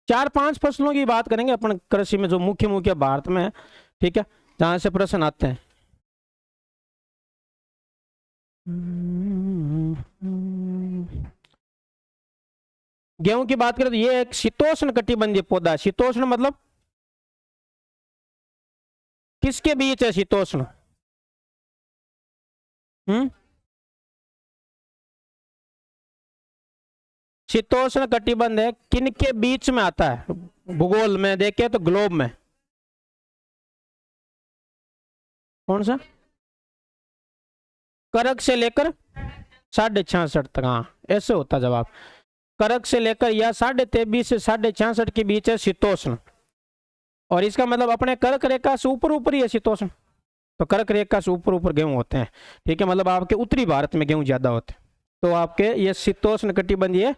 4-5 फसलों की बात करेंगे अपन कृषि में जो मुख्य मुख्य भारत में है, ठीक है, जहां से प्रश्न आते हैं। गेहूं की बात करें तो ये एक शीतोष्ण कटिबंधीय पौधा है। शीतोष्ण मतलब किसके बीच है शीतोष्ण? शीतोष्ण कटिबंध है किन के बीच में आता है? भूगोल में देखे तो ग्लोब में कौन सा? कर्क से लेकर 66.5 तक। हाँ, ऐसे होता जवाब। कर्क से लेकर या 23.5 से 66.5 के बीच है शीतोष्ण। और इसका मतलब अपने कर्क रेखा से ऊपर ऊपर ही है शीतोष्ण। तो कर्क रेखा से ऊपर ऊपर गेहूं होते हैं, ठीक है, मतलब आपके उत्तरी भारत में गेहूं ज्यादा होते हैं। तो आपके ये शीतोष्ण कटिबंधीय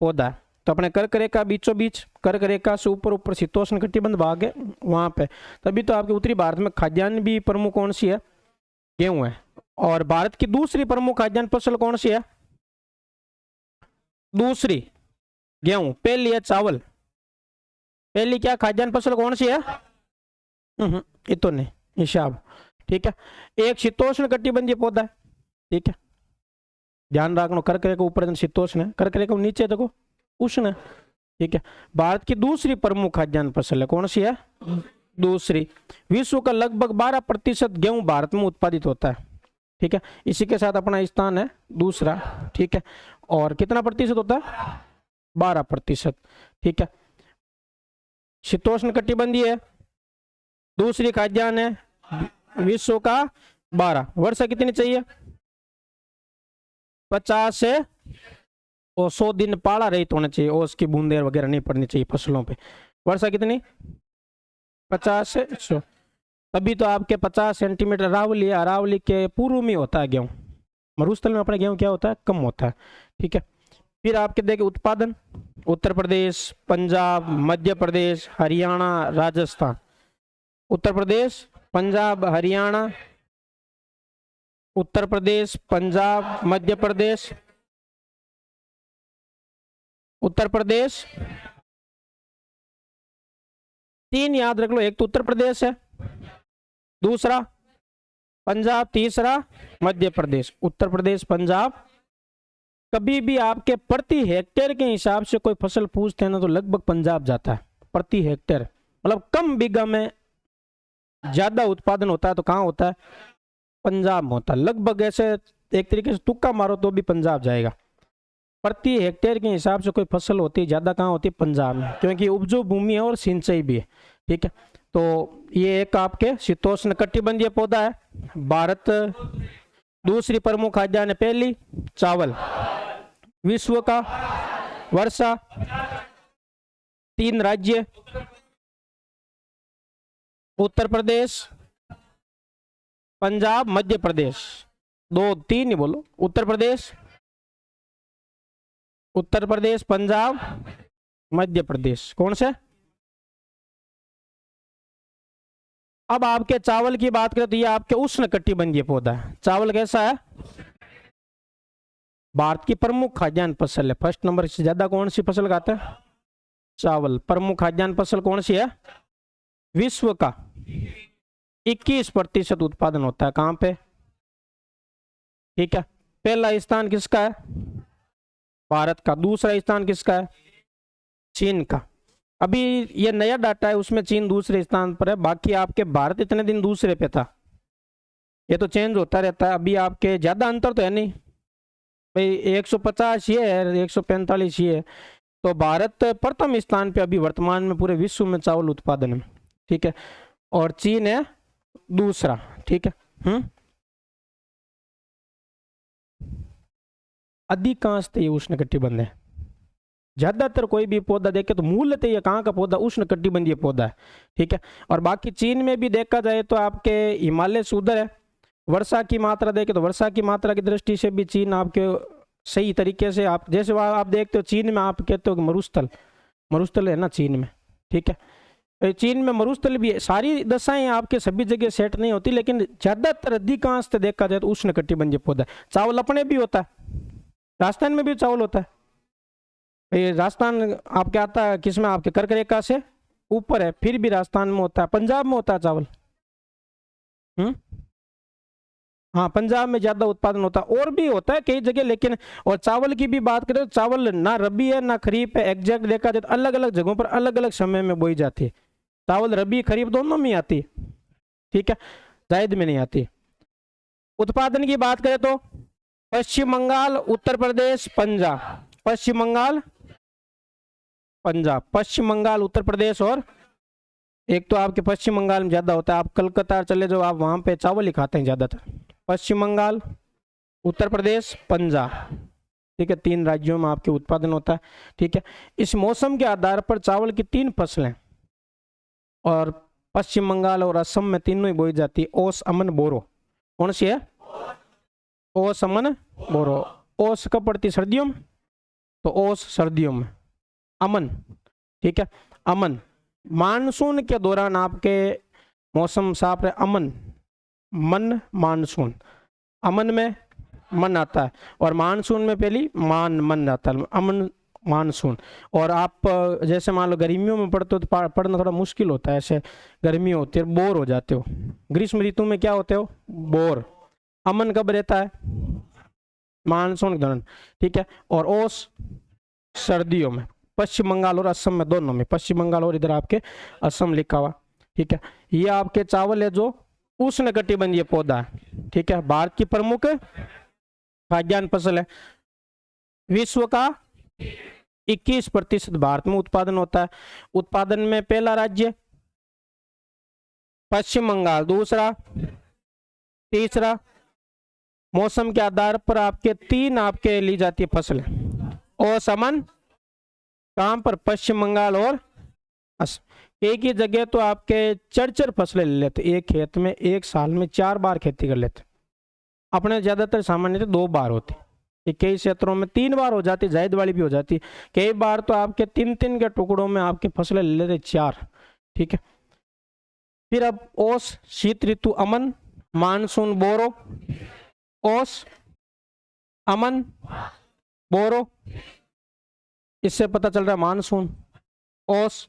पौधा है। तो अपने कर्क रेखा बीचों बीच, कर्क रेखा से ऊपर ऊपर शीतोष्ण कटिबंध भाग है वहां पे। तभी तो आपके उत्तरी भारत में खाद्यान्न भी प्रमुख कौन सी है? गेहूं है। और भारत की दूसरी प्रमुख खाद्यान्न फसल कौन सी है? दूसरी गेहूं, पहली है चावल। पहली क्या खाद्यान्न फसल कौन सी है? ये तो नहीं, हिसाब, ठीक है। एक शीतोष्ण कटिबंधीय पौधा है, ठीक है, ध्यान रखना। कर्क रेखा ऊपर शीतोष्ण है, कर्क रेखा नीचे देखो उष्ण है, ठीक है। भारत की दूसरी प्रमुख खाद्यान्न फसल है, कौन सी है? दूसरी। विश्व का लगभग 12% गेहूं भारत में उत्पादित होता है, ठीक है। इसी के साथ अपना स्थान है दूसरा, ठीक है। और कितना प्रतिशत होता है? 12%, ठीक है। शीतोष्ण कटिबंधीय है, दूसरी खाद्यान्न है, विश्व का 12। वर्षा कितनी चाहिए? 50 से और 100 दिन पाला रहित होना चाहिए, और उसकी बूंदे वगैरह नहीं पड़नी चाहिए फसलों पे। वर्षा कितनी? 50 से 100। तभी तो आपके 50 सेंटीमीटर अरावली है, अरावली के पूर्व में होता है गेहूं। मरुस्थल में अपना गेहूं क्या होता है? कम होता है, ठीक है। फिर आपके देखे उत्पादन, उत्तर प्रदेश, पंजाब, मध्य प्रदेश, हरियाणा, राजस्थान। उत्तर प्रदेश, पंजाब, हरियाणा, उत्तर प्रदेश, पंजाब, मध्य प्रदेश, उत्तर प्रदेश। 3 याद रख लो, एक तो उत्तर प्रदेश है, दूसरा पंजाब, तीसरा मध्य प्रदेश। उत्तर प्रदेश, पंजाब। कभी भी आपके प्रति हेक्टेयर के हिसाब से कोई फसल पूछते हैं ना, तो लगभग पंजाब जाता है प्रति हेक्टेयर। मतलब कम बीघा में ज्यादा उत्पादन होता है तो कहाँ होता है? पंजाब में होता है। लगभग ऐसे एक तरीके से तुक्का मारो तो भी पंजाब जाएगा। प्रति हेक्टेयर के हिसाब से कोई फसल होती है ज्यादा कहाँ होती है? पंजाब में, क्योंकि उपजाऊ भूमि है और सिंचाई भी है, ठीक है। तो ये एक आपके शीतोष्ण कटिबंधीय पौधा है। भारत दूसरी प्रमुख खाद्यान्न, पहली चावल। विश्व का वर्षा 3 राज्य, उत्तर प्रदेश, पंजाब, मध्य प्रदेश। 2-3 ही बोलो। उत्तर प्रदेश, उत्तर प्रदेश, पंजाब, मध्य प्रदेश। कौन से? अब आपके चावल की बात करें तो ये आपके उष्ण कटिबंधीय पौधा है। चावल कैसा है? भारत की प्रमुख खाद्यान्न फसल है। फर्स्ट नंबर से ज्यादा कौन सी फसल खाता है? चावल। प्रमुख खाद्यान्न फसल कौन सी है? विश्व का 21% उत्पादन होता है। कहां पे? ठीक है। पहला स्थान किसका है? भारत का। दूसरा स्थान किसका है? चीन का। अभी ये नया डाटा है, उसमें चीन दूसरे स्थान पर है, बाकी आपके भारत इतने दिन दूसरे पे था। ये तो चेंज होता रहता है। अभी आपके ज्यादा अंतर तो है नहीं भाई, 150 ये है, 145 ये है। तो भारत प्रथम स्थान पे अभी वर्तमान में पूरे विश्व में चावल उत्पादन में, ठीक है। और चीन है दूसरा, ठीक है। अधिकांश ये उष्ण कटिबंध है। ज्यादातर कोई भी पौधा देखे तो मूलतः ये कहाँ का पौधा? उष्ण कटिबंधीय पौधा है, ठीक है। और बाकी चीन में भी देखा जाए तो आपके हिमालय से उधर है। वर्षा की मात्रा देखे तो वर्षा की मात्रा की दृष्टि से भी चीन आपके सही तरीके से, आप जैसे वहां आप देखते हो चीन में आप कहते हो मरुस्थल, मरुस्थल है ना चीन में, ठीक है। चीन में मरुस्थल भी है। सारी दशाएं आपके सभी जगह सेट नहीं होती, लेकिन ज्यादातर अधिकांश देखा जाए तो उष्ण कटिबंधीय पौधा। चावल अपने भी होता है, राजस्थान में भी चावल होता है, ये राजस्थान आपके आता है किसमें, आपके कर्क रेखा से ऊपर है, फिर भी राजस्थान में होता है, पंजाब में होता है चावल। हाँ, पंजाब में ज्यादा उत्पादन होता है, और भी होता है कई जगह, लेकिन और चावल की भी बात करें तो चावल ना रबी है ना खरीफ है, एग्जैक्ट देखा जाए तो अलग अलग जगहों पर अलग अलग समय में बोई जाती है। चावल रबी खरीफ दोनों में आती है, ठीक है, जायद में नहीं आती। उत्पादन की बात करें तो पश्चिम बंगाल, उत्तर प्रदेश, पंजाब, पश्चिम बंगाल, पंजाब, पश्चिम बंगाल, उत्तर प्रदेश, और एक तो आपके पश्चिम बंगाल में ज्यादा होता है, आप कलकत्ता चले जाओ, आप वहां पे चावल ही खाते हैं ज्यादातर। पश्चिम बंगाल, उत्तर प्रदेश, पंजाब, ठीक है, 3 राज्यों में आपके उत्पादन होता है, ठीक है। इस मौसम के आधार पर चावल की 3 फसलें और पश्चिम बंगाल और असम में तीनों ही बोई जाती है, ओस, अमन, बोरो। कौन सी है? ओस, अमन, बोरो। ओस कब पड़ती? सर्दियों में, तो ओस सर्दियों में, अमन, ठीक है, अमन मानसून के दौरान आपके मौसम साफ रहे, अमन, मन, मानसून, अमन में मन आता है, और मानसून में पहली मन आता है, अमन, मानसून। और आप जैसे मान लो गर्मियों में पढ़ते हो तो पढ़ना थोड़ा मुश्किल होता है, ऐसे गर्मी होती है बोर हो जाते हो, ग्रीष्म ऋतु में क्या होते हो? बोर। अमन कब रहता है? मानसून के दौरान, ठीक है। और ओस सर्दियों में, पश्चिम बंगाल और असम में, दोनों में, पश्चिम बंगाल और इधर आपके असम लिखा हुआ, ठीक है। ये आपके चावल है जो उष्णकटिबंधीय पौधा है, ठीक है, भारत की प्रमुख खाद्यान्न फसल है। विश्व का 21% भारत में उत्पादन होता है। उत्पादन में पहला राज्य पश्चिम बंगाल, दूसरा, तीसरा, मौसम के आधार पर आपके 3 आपके ली जाती है फसलें, और समन कहां पर? पश्चिम बंगाल और असम। एक ही जगह तो आपके 4 फसलें ले लेते, एक खेत में एक साल में 4 बार खेती कर लेते। अपने ज्यादातर सामान्य 2 बार होती, कई क्षेत्रों में 3 बार हो जाती, जायद वाली भी हो जाती, कई बार तो आपके 3-3 के टुकड़ों में आपके फसलें ले लेते 4, ठीक है। फिर अब ओस शीत ऋतु, अमन, मानसून, बोरो, ओस, अमन, बोरो, इससे पता चल रहा है मानसून, ओस,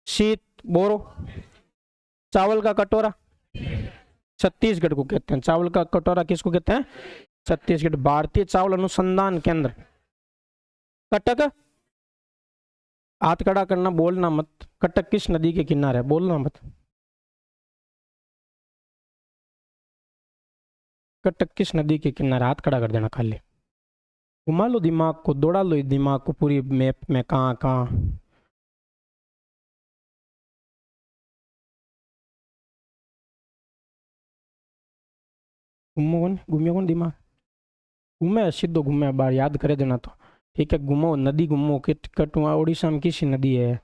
शीत, बोरो। चावल का कटोरा छत्तीसगढ़ को कहते हैं, चावल का कटोरा किसको कहते हैं? छत्तीसगढ़। भारतीय चावल अनुसंधान केंद्र, कटक, हाथ खड़ा करना, बोलना मत, कटक किस नदी के किनारे है? बोलना मत। कटक किस नदी के किनारे? हाथ खड़ा कर देना खाली, घुमा लो दिमाग को, दौड़ा लो दिमाग को पूरी मैप में, कहाँ कहाँ। घूमियो कौन दिमाग? घूमे सीधो, घूमे बार याद करे देना तो, ठीक है। घूमो नदी, घूमो कटुआ, उड़ीसा में किसी नदी है,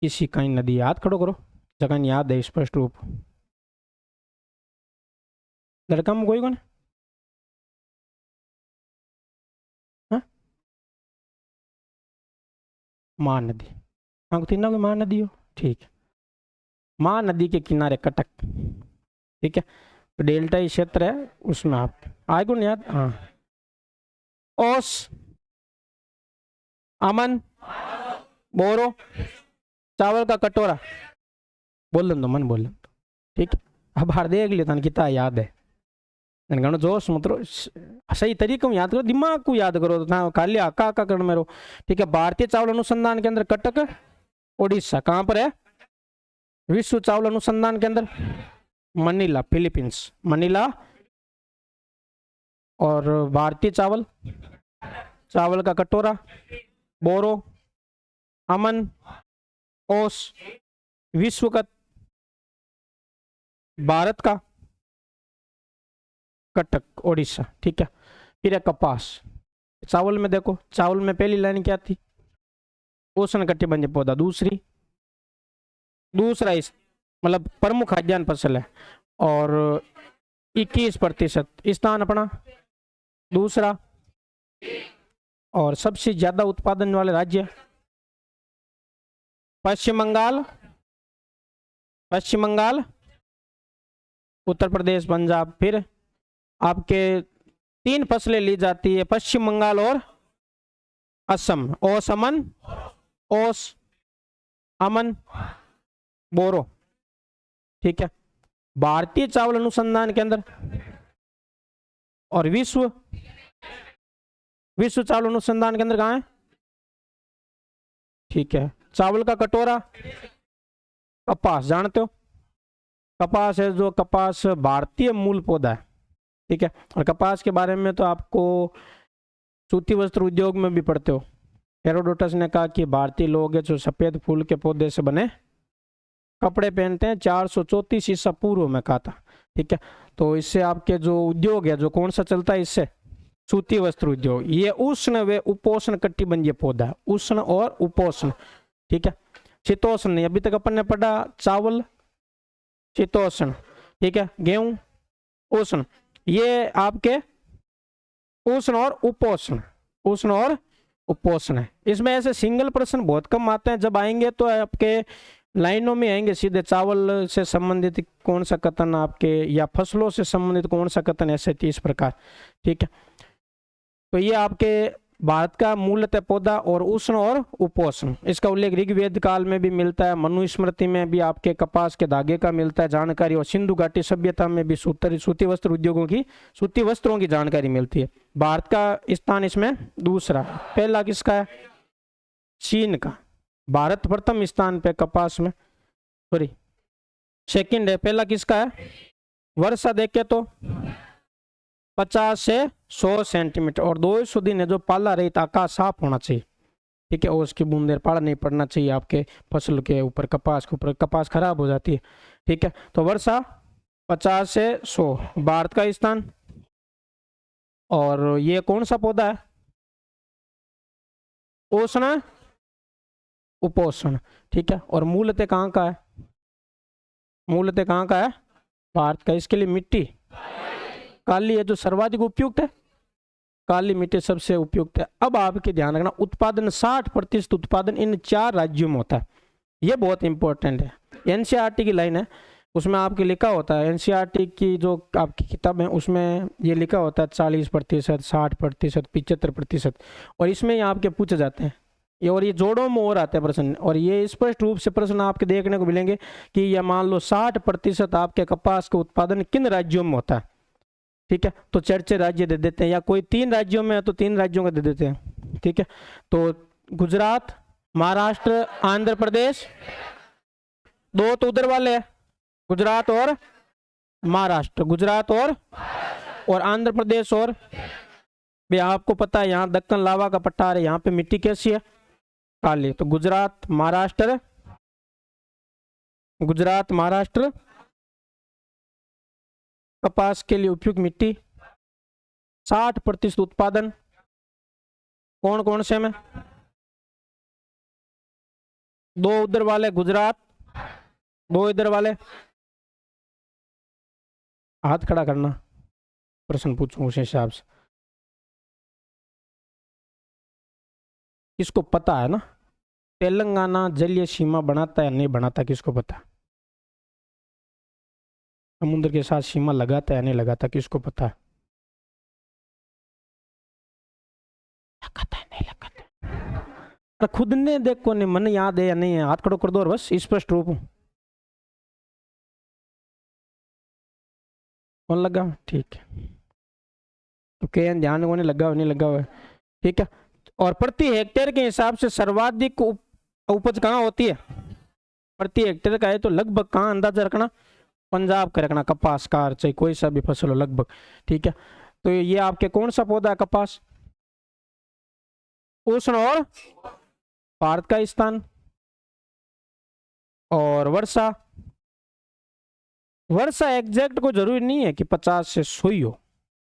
किसी कहीं नदी है, हाथ खड़ो करो, जगह याद है स्पष्ट रूप। लड़का में कोई कौन? हाँ, महानदी, तीनों की महानदी हो, ठीक है। महानदी के किनारे कटक, ठीक है, तो डेल्टा ही क्षेत्र है उसमें आप आए कौन याद? हाँ, ओस, अमन, बोरो, चावल का कटोरा, बोल दो मन, बोल दो, ठीक है। अब बाहर देख लियो तन कितना याद है, घणो जोश मतलब सही तरीके में याद करो, दिमाग को याद करो, तो खाली आका आका कर मेरो, ठीक है। भारतीय चावल अनुसंधान केंद्र कटक, उड़ीसा। कहां पर है? विश्व चावल अनुसंधान केंद्र मनीला, फिलीपींस, मनीला। और भारतीय चावल, चावल का कटोरा, बोरो, अमन, ओस, विश्व का, भारत का, कटक, उड़ीसा, ठीक है। फिर है कपास। चावल में देखो, चावल में पहली लाइन क्या थी? उष्णकटिबंधीय पौधा, दूसरा इस मतलब प्रमुख खाद्यान्न फसल है, और 21% स्थान अपना दूसरा, और सबसे ज्यादा उत्पादन वाले राज्य पश्चिम बंगाल, उत्तर प्रदेश, पंजाब। फिर आपके 3 फसलें ली जाती है, पश्चिम बंगाल और असम, ओस अमन, ओस अमन बोरो। ठीक है, भारतीय चावल अनुसंधान केंद्र और विश्व चावल अनुसंधान केंद्र कहाँ है? ठीक है, चावल का कटोरा, कपास जानते हो, कपास है जो कपास भारतीय मूल पौधा है। ठीक है, और कपास के बारे में तो आपको सूती वस्त्र उद्योग में भी पढ़ते हो। हेरोडोटस ने कहा कि भारतीय लोग है जो सफेद फूल के पौधे से बने कपड़े पहनते हैं, 434 ईसा पूर्व में कहा था। ठीक है, तो इससे आपके जो उद्योग है जो कौन सा चलता है, इससे सूती वस्त्र उद्योग। ये उष्ण व उपोष्ण कटिबंधीय पौधा है, उष्ण और उपोष्ण। ठीक है, शीतोष्ण नहीं, अभी तक अपन ने पढ़ा चावल शीतोष्ण, ठीक है, गेहूं उष्ण, ये आपके उष्ण और उपोष्ण, उष्ण और उपोष्ण है। इसमें ऐसे सिंगल प्रश्न बहुत कम आते हैं, जब आएंगे तो आपके लाइनों में आएंगे सीधे, चावल से संबंधित कौन सा कथन आपके, या फसलों से संबंधित कौन सा कथन, ऐसे 30 प्रकार। ठीक है, तो ये आपके भारत का मूलतः पौधा और उष्ण और उपोष्ण, इसका उल्लेख ऋग्वेद काल में भी मिलता है, मनुस्मृति में भी आपके कपास के धागे का मिलता है जानकारी, और सिंधु घाटी सभ्यता में भी सूती वस्त्र उद्योगों की, सूती वस्त्रों की जानकारी मिलती है। भारत का स्थान इसमें दूसरा, पहला किसका है? चीन का। भारत प्रथम स्थान पे कपास में, सॉरी सेकंड है, पहला किसका है? वर्षा देखे तो 50 से 100 सेंटीमीटर, और 200 दिन है जो पाला रहित आकाश साफ होना चाहिए। ठीक है, और उसकी बूंदें पाला नहीं पड़ना चाहिए आपके फसल के ऊपर, कपास के ऊपर, कपास खराब हो जाती है। ठीक है, तो वर्षा 50 से 100 भारत का स्थान। और ये कौन सा पौधा है? उष्ण उपोष्ण। ठीक है, और मूलतः कहाँ का है? मूलतः कहाँ का है? भारत का। इसके लिए मिट्टी काली है जो सर्वाधिक उपयुक्त है, काली मिट्टी सबसे उपयुक्त है। अब आपके ध्यान रखना, उत्पादन 60% उत्पादन इन 4 राज्यों में होता है, ये बहुत इंपॉर्टेंट है। एनसीईआरटी की लाइन है, उसमें आपके लिखा होता है, एनसीईआरटी की जो आपकी किताब है उसमें ये लिखा होता है 40%, 60%, 75%, और इसमें ही आपके पूछे जाते हैं ये, और ये जोड़ों में और आते हैं प्रश्न, और ये स्पष्ट रूप से प्रश्न आपके देखने को मिलेंगे कि ये मान लो 60% आपके कपास का उत्पादन किन राज्यों में होता है। ठीक है, तो 4 राज्य दे देते हैं, या कोई 3 राज्यों में है तो 3 राज्यों का दे देते हैं। ठीक है, तो गुजरात, महाराष्ट्र, आंध्र प्रदेश, 2 तो उधर वाले हैं, गुजरात और महाराष्ट्र, गुजरात और आंध्र प्रदेश, और भी आपको पता है यहाँ दक्कन लावा का पठार है, यहाँ पे मिट्टी कैसी है? काली। तो गुजरात महाराष्ट्र, गुजरात महाराष्ट्र कपास के लिए उपयुक्त मिट्टी, 60% उत्पादन कौन कौन से में? 2 उधर वाले गुजरात, 2 इधर वाले। हाथ खड़ा करना, प्रश्न पूछूं उस हिसाब से। किसको पता है ना तेलंगाना जलीय सीमा बनाता है नहीं बनाता? किसको पता? समुद्र के साथ सीमा लगाता है नहीं लगाता? किसको पता है? लगाता है नहीं लगाता? खुद ने देखो, नहीं मन याद है या नहीं है? हाथ खड़ो कर दो और बस स्पष्ट रूप। कौन लगा? ठीक है, तो क्या ध्यान को नहीं लगा हुआ, नहीं लगा हुआ है। ठीक है, और प्रति हेक्टेयर के हिसाब से सर्वाधिक उपज कहाँ होती है? प्रति हेक्टेयर का है तो लगभग कहाँ अंदाजा रखना? पंजाब का रखना, कपास का, चाहे कोई सा भी फसल हो लगभग। ठीक है, तो ये आपके कौन सा पौधा है? कपास उष्ण और भारत का स्थान। और वर्षा, वर्षा एग्जैक्ट को जरूरी नहीं है कि 50 से 100 ही हो।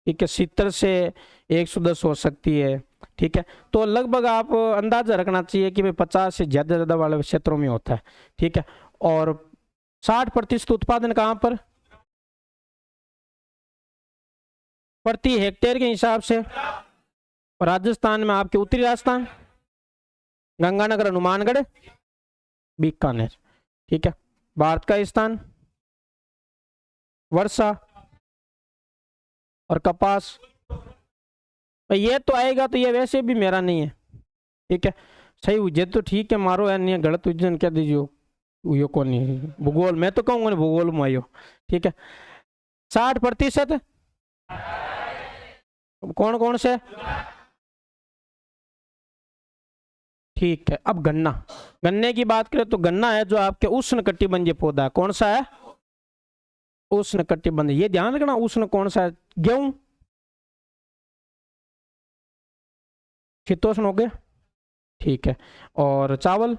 ठीक है, 70 से 110 हो सकती है। ठीक है, तो लगभग आप अंदाजा रखना चाहिए कि भाई 50 से ज्यादा वाले क्षेत्रों में होता है। ठीक है, और 60% उत्पादन कहां पर? प्रति हेक्टेयर के हिसाब से राजस्थान में, आपके उत्तरी राजस्थान, गंगानगर, हनुमानगढ़, बीकानेर। ठीक है, भारत का स्थान, वर्षा और कपास। ये तो आएगा, तो ये वैसे भी मेरा नहीं है, ठीक है, सही हुई तो ठीक है, मारो यार नहीं गलत हुई क्या दीजियो यो को नहीं भूगोल, मैं तो कहूंगा भूगोल में आयो। ठीक है, 60%। कौन कौन से? ठीक है, अब गन्ना, गन्ने की बात करें तो गन्ना है जो आपके उष्ण कटिबंधीय पौधा है। कौन सा है? उष्ण कटिबंधीय। ये ध्यान रखना, उष्ण कौन सा है? गेहूं शीतोष्ण हो गया, ठीक है। और चावल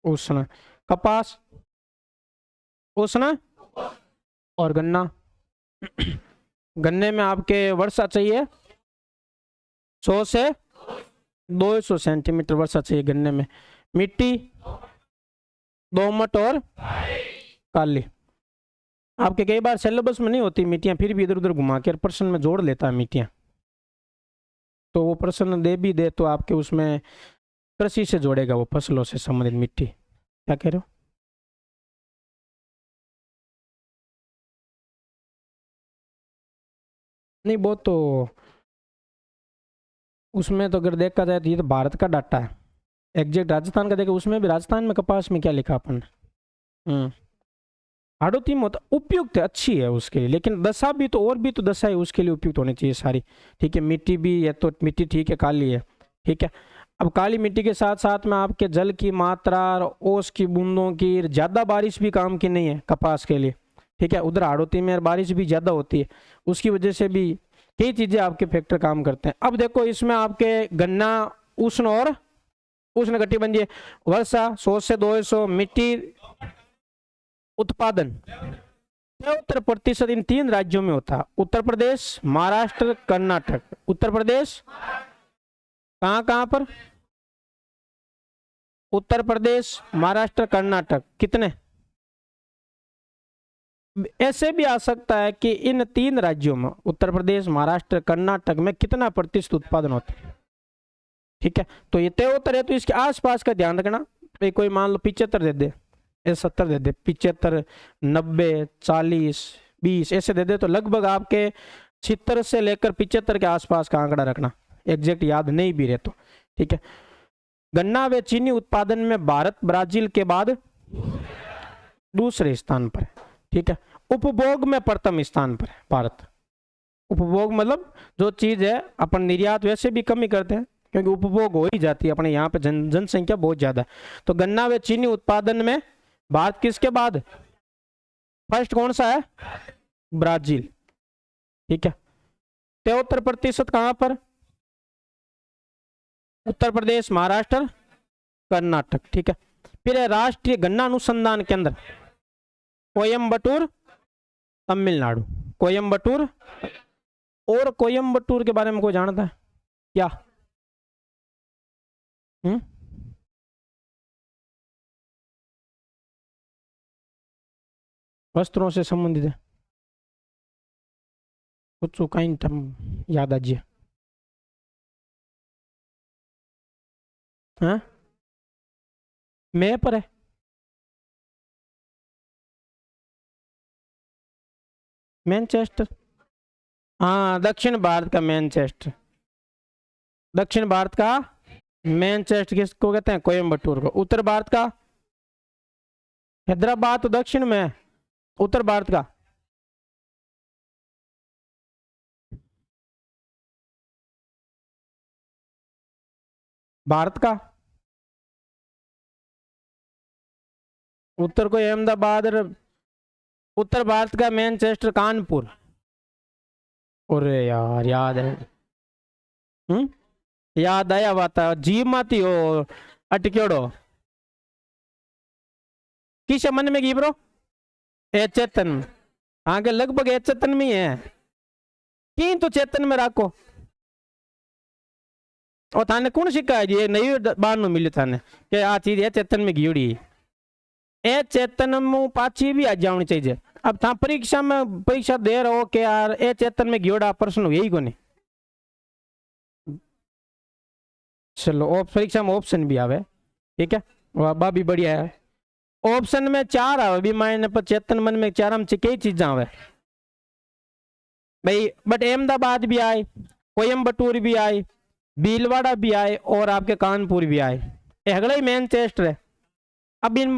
उष्ण, कपास उष्ण, और गन्ना गन्ने में आपके वर्षा चाहिए 100 से 200 सेंटीमीटर वर्षा चाहिए गन्ने में। मिट्टी दोमट और काली। आपके कई बार सिलेबस में नहीं होती मिट्टियां, फिर भी इधर उधर घुमा के प्रश्न में जोड़ लेता है मिट्टियां, तो वो प्रश्न दे भी दे तो आपके उसमें कृषि से जोड़ेगा, वो फसलों से संबंधित मिट्टी। क्या कह रहे हो? नहीं वो तो उसमें तो अगर देखा जाए तो ये तो भारत का डाटा है, एग्जैक्ट राजस्थान का देखो, उसमें भी राजस्थान में कपास में क्या लिखा अपन। हाड़ोती में होता उपयुक्त है, अच्छी है उसके लिए, लेकिन दशा भी तो और भी तो दशा है उसके लिए उपयुक्त होनी चाहिए सारी। ठीक है, मिट्टी भी है तो मिट्टी ठीक है काली है, ठीक है। अब काली मिट्टी के साथ साथ में आपके जल की मात्रा और ओस की बूंदों की, ज्यादा बारिश भी काम की नहीं है कपास के लिए। ठीक है, उधर हाड़ोती में बारिश भी ज्यादा होती है, उसकी वजह से भी कई चीजें आपके फैक्टर काम करते हैं। अब देखो इसमें आपके गन्ना उष्ण और उष्ण कटिबंधीय, वर्षा 100 से 200, मिट्टी, उत्पादन 73% इन 3 राज्यों में होता है, उत्तर प्रदेश, महाराष्ट्र, कर्नाटक। उत्तर प्रदेश कहां कहां पर? उत्तर प्रदेश, महाराष्ट्र, कर्नाटक। कितने? ऐसे भी आ सकता है कि इन 3 राज्यों में उत्तर प्रदेश, महाराष्ट्र, कर्नाटक में कितना प्रतिशत उत्पादन होता है। ठीक है, तो ये 73 है तो इसके आसपास का ध्यान रखना। कोई मान लो 75 दे दे, 70 दे दे, 75, 90, 40, 20 ऐसे दे दे तो लगभग आपके 76 से लेकर 75 के आसपास का आंकड़ा रखना, एग्जैक्ट याद नहीं भी रहे तो। ठीक है, गन्ना व चीनी उत्पादन में भारत ब्राजील के बाद दूसरे स्थान पर है। ठीक है, उपभोग में प्रथम स्थान पर है भारत। उपभोग मतलब जो चीज है अपन निर्यात वैसे भी कम ही करते हैं क्योंकि उपभोग हो ही जाती है अपने यहाँ पे, जनसंख्या बहुत ज्यादा है। तो गन्ना व चीनी उत्पादन में भारत किसके बाद? फर्स्ट कौन सा है? ब्राजील। ठीक है, 73% कहां पर? उत्तर प्रदेश, महाराष्ट्र, कर्नाटक। ठीक है, फिर है राष्ट्रीय गन्ना अनुसंधान केंद्र, कोयम्बटूर, तमिलनाडु। कोयम्बटूर, और कोयम्बटूर के बारे में कोई जानता है क्या? वस्त्रों से संबंधित है कुछ काइंड याद आजिए। हाँ, मैं पर है मैनचेस्टर। हाँ, दक्षिण भारत का मैनचेस्टर, दक्षिण भारत का मैनचेस्टर किसको कहते हैं? कोयम्बटूर को। उत्तर भारत का हैदराबाद तो दक्षिण में है, उत्तर भारत का भारत का उत्तर को अहमदाबाद, और उत्तर भारत का मैनचेस्टर कानपुर। अरे यार याद है, याद आया बात जी माती हो अटक्योड़ो किस मन में ब्रो? ए चेतन। हाँ के लगभग ए चेतन में ही है कि तो चेतन में राखो। और थाने कौन सिखा है ये नई बार नु मिली थाने के आ चीज है चेतन में गियोड़ी, ए चेतन में पाची भी आ जानी चाहिए। अब था परीक्षा में परीक्षा दे रहो के यार ए चेतन में गियोड़ा प्रश्न यही को नहीं। चलो परीक्षा में ऑप्शन भी आवे, ठीक है, वाह भी बढ़िया है। ऑप्शन में 4 आवे भी मायने पर चेतन मन में 4 में कई चीजा आवे भाई, बट अहमदाबाद भी आई, कोयम्बटूर भी आई, भीलवाड़ा भी आए और आपके कानपुर भी आए, ये अगला ही मेन टेस्ट है। अब इन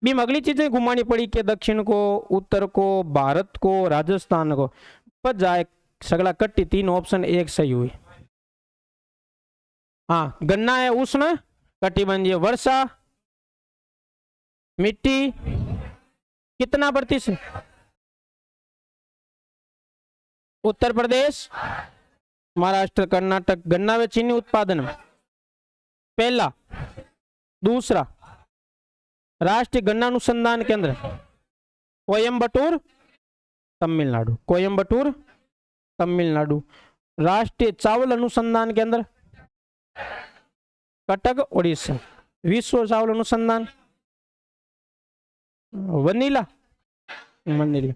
बीम अगली चीजें घुमानी पड़ी कि दक्षिण को, उत्तर को, भारत को, राजस्थान को, पर जाए सगला कट्टी 3 ऑप्शन एक सही हुई। हाँ, गन्ना है उष्ण कटिबंधीय, वर्षा, मिट्टी कितना प्रतिशत, उत्तर प्रदेश, महाराष्ट्र, कर्नाटक, गन्ना व चीनी उत्पादन में पहला। दूसरा, राष्ट्रीय गन्ना अनुसंधान केंद्र कोयम्बटूर तमिलनाडु, कोयम्बटूर तमिलनाडु। राष्ट्रीय चावल अनुसंधान केंद्र कटक उड़ीसा। विश्व चावल अनुसंधान वनीला, वनीला,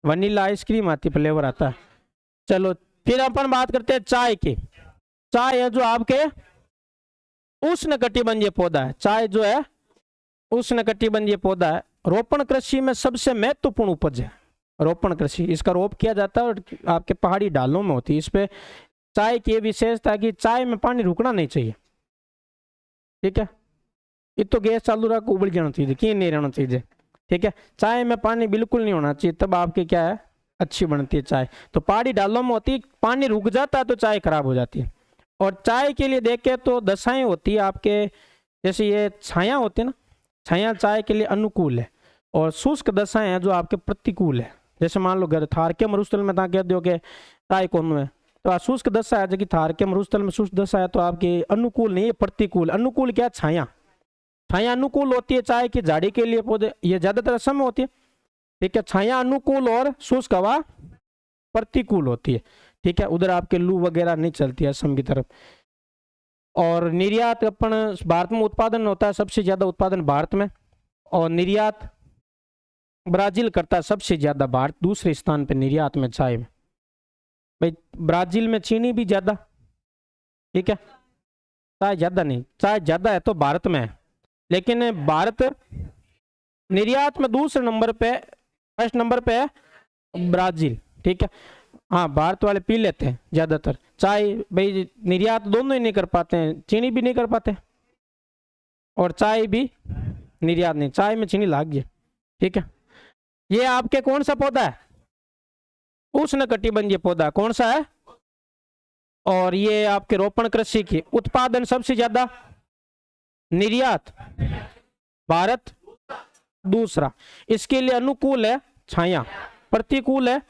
वनीला आइसक्रीम आती, फ्लेवर आता है। चलो फिर अपन बात करते हैं चाय की। चाय है जो आपके उष्ण कटिबंधीय पौधा है, चाय जो है उष्ण कटिबंधीय पौधा है। रोपण कृषि में सबसे महत्वपूर्ण उपज है रोपण कृषि, इसका रोप किया जाता है और आपके पहाड़ी ढालों में होती है। इस पे चाय की विशेषता है कि चाय में पानी रुकना नहीं चाहिए, ठीक है। ये तो गैस चालू रहा उबल जाना चाहिए, कि नहीं रहना चाहिए, ठीक है। चाय में पानी बिल्कुल नहीं होना चाहिए, तब आपके क्या है अच्छी बनती है चाय। तो पहाड़ी ढालों में होती है, पानी रुक जाता है तो चाय खराब हो जाती है। और चाय के लिए देखे तो दशाएं होती है आपके, जैसे ये छाया होती है ना, छाया चाय के लिए अनुकूल है, और शुष्क दशाएं हैं जो आपके प्रतिकूल है। जैसे मान लो घर थार के मरुस्थल में कह दो कि चाय कौन है, तो शुष्क दशा है, जबकि थार के मरुस्थल में शुष्क दशा है तो आपके अनुकूल नहीं है, प्रतिकूल। अनुकूल क्या, छाया, छाया अनुकूल होती है चाय की झाड़ी के लिए पौधे, ये ज्यादातर असम में होती है, ठीक है। छाया अनुकूल और शुष्क हवा प्रतिकूल होती है, ठीक है। उधर आपके लू वगैरह नहीं चलती है असम की तरफ। और निर्यात अपन भारत में उत्पादन होता है, सबसे ज्यादा उत्पादन भारत में, और निर्यात ब्राजील करता है सबसे ज्यादा, भारत दूसरे स्थान पे निर्यात में चाय में। भाई ब्राजील में चीनी भी ज्यादा, ठीक है, चाय ज्यादा नहीं, चाय ज्यादा है तो भारत में है, लेकिन भारत निर्यात में दूसरे नंबर पे, फर्स्ट नंबर पे है ब्राजील, ठीक है। हाँ, भारत वाले पी लेते हैं ज्यादातर चाय, भाई निर्यात दोनों ही नहीं कर पाते हैं, चीनी भी नहीं कर पाते और चाय भी निर्यात नहीं, चाय में चीनी लाग गई, ठीक है। ये आपके कौन सा पौधा है, उष्ण कटिबंधीय पौधा कौन सा है, और ये आपके रोपण कृषि की, उत्पादन सबसे ज्यादा, निर्यात भारत दूसरा, इसके लिए अनुकूल है छाया, प्रतिकूल है,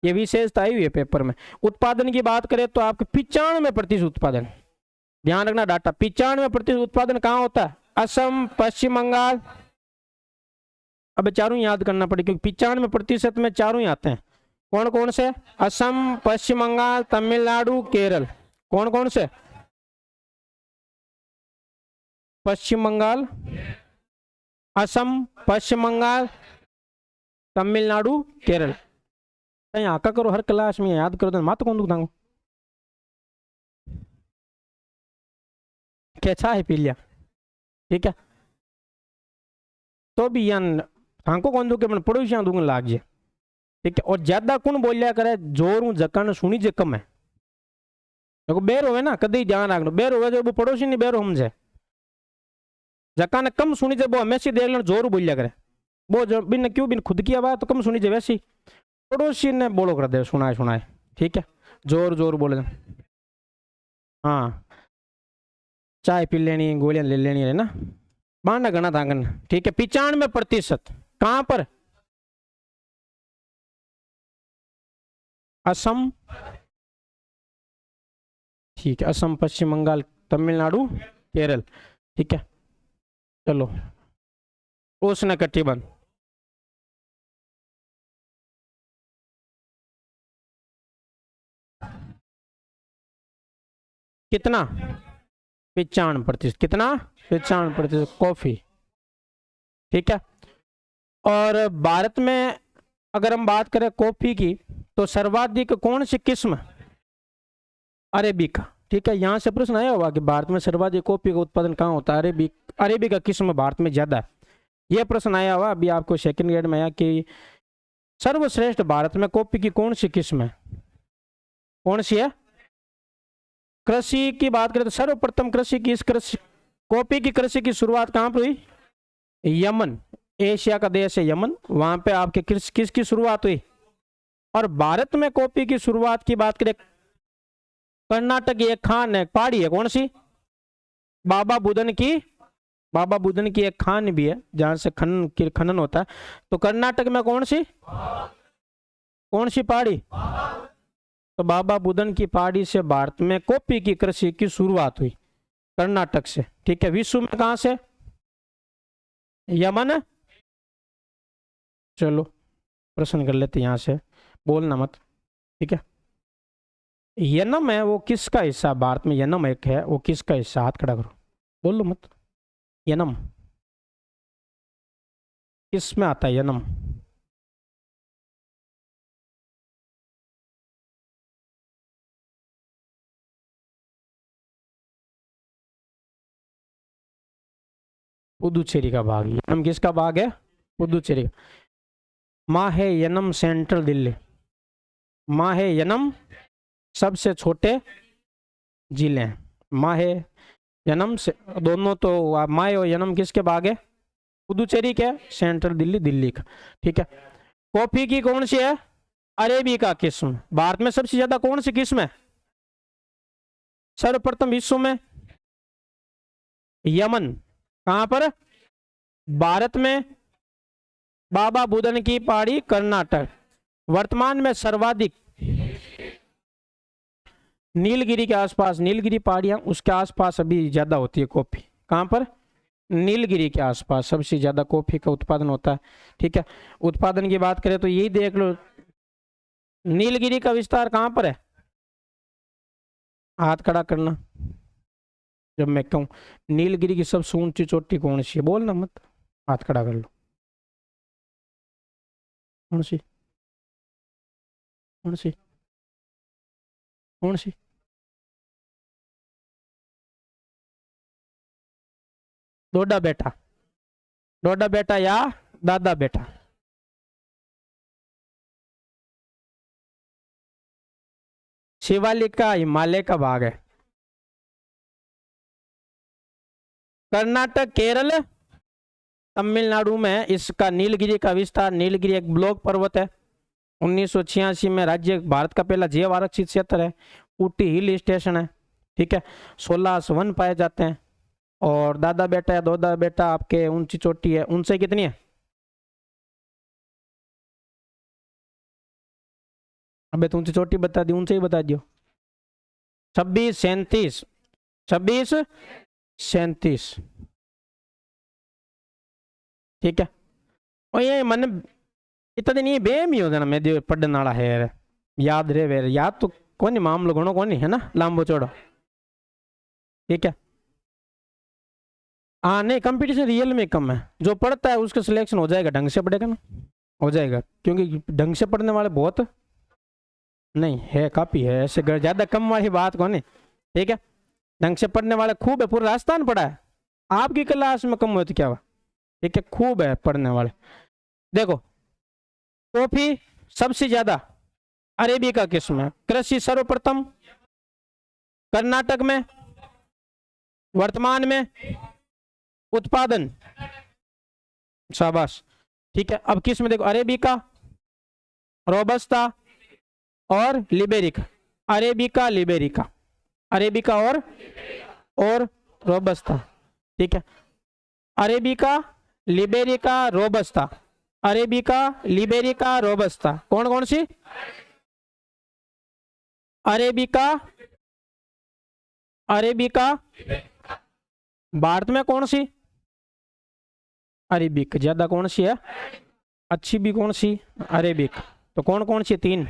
ये विशेषता आई हुई है पेपर में। उत्पादन की बात करें तो आपके 95% उत्पादन, ध्यान रखना डाटा, 95% उत्पादन कहाँ होता है, असम, पश्चिम बंगाल। अब चारों याद करना पड़ेगा क्योंकि 95% में चारों ही आते हैं। कौन कौन से, असम, पश्चिम बंगाल, तमिलनाडु, केरल। कौन कौन से, पश्चिम बंगाल, असम, पश्चिम बंगाल, तमिलनाडु, केरल। आका करो हर क्लास में याद करो, तो मत कौन दुख दांगो कैसा है पी लिया, ठीक है। तो भी यान हांको कौन दू के मन पड़ोसियां दूंगा लाग जे, ठीक है। और ज्यादा कौन बोलिया करे, जोर जकन सुनी जे कम है, देखो बेर होवे ना, कदी ध्यान रखना, बेर होवे जो वो पड़ोसी नहीं बेर समझे, जकाने कम सुनी जे वो हमेशा देख लेना जोर बोलिया करे, वो जो बिन क्यों बिन खुद की आवाज तो कम सुनी जे, वैसी पड़ोसी ने बोलो कर दे, सुनाए सुनाए, ठीक है, जोर जोर बोले। हाँ, चाय पी लेनी, गोलियां ले लेनी है ना, बाना गणा तांगन, ठीक है। 95% कहां पर, असम, ठीक है, असम, पश्चिम बंगाल, तमिलनाडु, केरल, ठीक है। चलो उष्ण कटिबंध, कितना, 95%, कितना 95% कॉफी, ठीक है। और भारत में अगर हम बात करें कॉफी की तो सर्वाधिक कौन सी किस्म, अरेबिका, ठीक है। यहां से प्रश्न आया होगा कि भारत में सर्वाधिक कॉफी का उत्पादन कहाँ होता है, अरेबिका किस्म भारत में ज्यादा है, यह प्रश्न आया हुआ अभी आपको सेकंड ग्रेड में आया कि सर्वश्रेष्ठ भारत में कॉफी की कौन सी किस्म है, कौन सी है, कृषि की बात करें तो सर्वप्रथम कृषि की कॉफी की कृषि की शुरुआत कहां पर हुई? यमन, एशिया का देश है यमन, वहां पे आपके किसकी शुरुआत हुई? और भारत में कॉफी की शुरुआत की बात करें, कर्नाटक की एक खान है, पहाड़ी है, कौन सी? बाबा बुदन की, बाबा बुदन की एक खान भी है जहां से खनन होता है। तो कर्नाटक में कौन सी पहाड़ी? तो बाबा बुदन की पहाड़ी से भारत में कॉफी की कृषि की शुरुआत हुई, कर्नाटक से। ठीक है, विश्व में कहां से? यमन। चलो प्रश्न कर लेते यहां से, बोलना मत, ठीक है। यनम है वो किसका हिस्सा? भारत में यनम एक है, वो किसका हिस्सा? हाथ खड़ा करो, बोलो मत। यनम किस में आता है? यनम पुदुचेरी का भाग। यनम किसका भाग है? पुदुचेरी का। माहे यनम सेंट्रल दिल्ली। माहे यनम सबसे छोटे जिले हैं। माहे यनम से दोनों तो माहे और यनम किसके भाग है? पुदुचेरी के, सेंट्रल दिल्ली, दिल्ली का। ठीक है। कॉफी की कौन सी है? अरेबिका किस्म। भारत में सबसे ज्यादा कौन सी किस्म है? सर्वप्रथम विश्व में यमन, कहां पर? भारत में बाबा बुदन की पहाड़ी, कर्नाटक। वर्तमान में सर्वाधिक नीलगिरी के आसपास, नीलगिरी पहाड़ियां, उसके आसपास अभी ज्यादा होती है कॉफी। कहां पर? नीलगिरी के आसपास सबसे ज्यादा कॉफी का उत्पादन होता है। ठीक है, उत्पादन की बात करें तो यही देख लो, नीलगिरी का विस्तार कहां पर है? हाथ खड़ा करना जब मैं कहूं नीलगिरी की सबसे ऊंची चोटी कौन सी है, बोलना मत, हाथ खड़ा कर लो। कौन सी? कौन सी? कौन सी? डोडा बेटा, डोडा बेटा या दादा बेटा? शिवालिक का हिमालय का भाग है। कर्नाटक, केरल, तमिलनाडु में इसका नीलगिरी का विस्तार। नीलगिरी एक ब्लॉक पर्वत है। 1986 में राज्य भारत का पहला जैव आरक्षित क्षेत्र है। ऊटी हिल स्टेशन है। ठीक है, 16 वन पाए जाते हैं। और दादा बेटा या दोदा बेटा आपके ऊंची चोटी है, ऊंचाई कितनी है? अबे तो ऊंची चोटी बता दी, ऊंचाई बता दियो। 2637, 2637। ठीक है, और ये मन इतना नहीं बेम ही हो जाना, मैं जो पढ़ने वाला है याद रहे वे याद तो कौन मामलो घणो कौन है ना, लांबो चौड़ो। ठीक है, हाँ नहीं, कंपटीशन रियल में कम है। जो पढ़ता है उसका सिलेक्शन हो जाएगा, ढंग से पढ़ेगा ना, हो जाएगा। क्योंकि ढंग से पढ़ने वाले बहुत नहीं है, काफी है, ऐसे ज्यादा कम वाली बात कौन है। ठीक है, ढंग से पढ़ने वाले खूब है, पूरा राजस्थान पढ़ा है। आपकी क्लास में कम हुए तो क्या हुआ? ठीक है, खूब है पढ़ने वाले। देखो, कॉफी सबसे ज्यादा अरेबिका किस्म है। कृषि सर्वप्रथम कर्नाटक में, वर्तमान में उत्पादन, शाबाश। ठीक है, अब किस्म देखो, अरेबिका, रोबस्ता और लिबेरिका। अरेबिका, लिबेरिका, अरेबिका और रोबस्ता। ठीक है, arabica, liberica, robusta, arabica, liberica, robusta. कौन कौन सी? Arabica, arabica. भारत में कौन सी? अरेबिक। ज्यादा कौन सी है? अच्छी भी कौन सी? अरेबिक। तो कौन कौन सी? 3,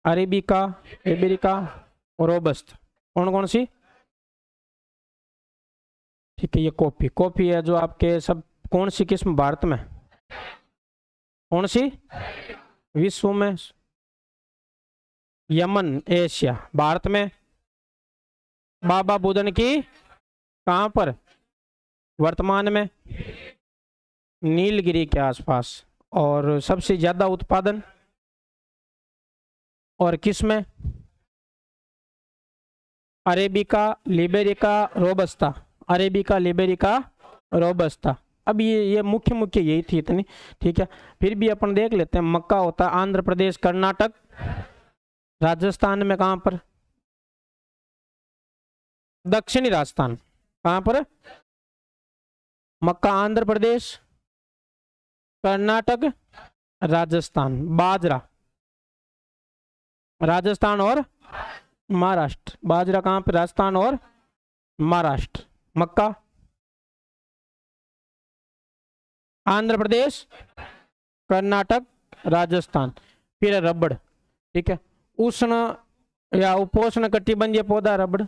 अरेबिका, लिबेरिका और रोबस्ट। कौन कौन सी? ठीक है, ये कॉफी, कॉफी है जो आपके सब। कौन सी किस्म भारत में? कौन सी? विश्व में यमन, एशिया। भारत में बाबा बुदन की, कहां पर? वर्तमान में नीलगिरी के आसपास। और सबसे ज्यादा उत्पादन और किस में? Arabica, liberica, robusta, arabica, liberica, robusta. अब ये मुख्य मुख्य यही थी इतनी, ठीक है। फिर भी अपन देख लेते हैं। मक्का होता है आंध्र प्रदेश, कर्नाटक, राजस्थान में कहां पर? दक्षिणी राजस्थान। कहां पर? मक्का आंध्र प्रदेश, कर्नाटक, राजस्थान। बाजरा राजस्थान और महाराष्ट्र। बाजरा कहां पर? राजस्थान और महाराष्ट्र। मक्का आंध्र प्रदेश, कर्नाटक, राजस्थान। फिर रबड़, ठीक है। उष्ण या उपोष्ण कटिबंधीय पौधा रबड़,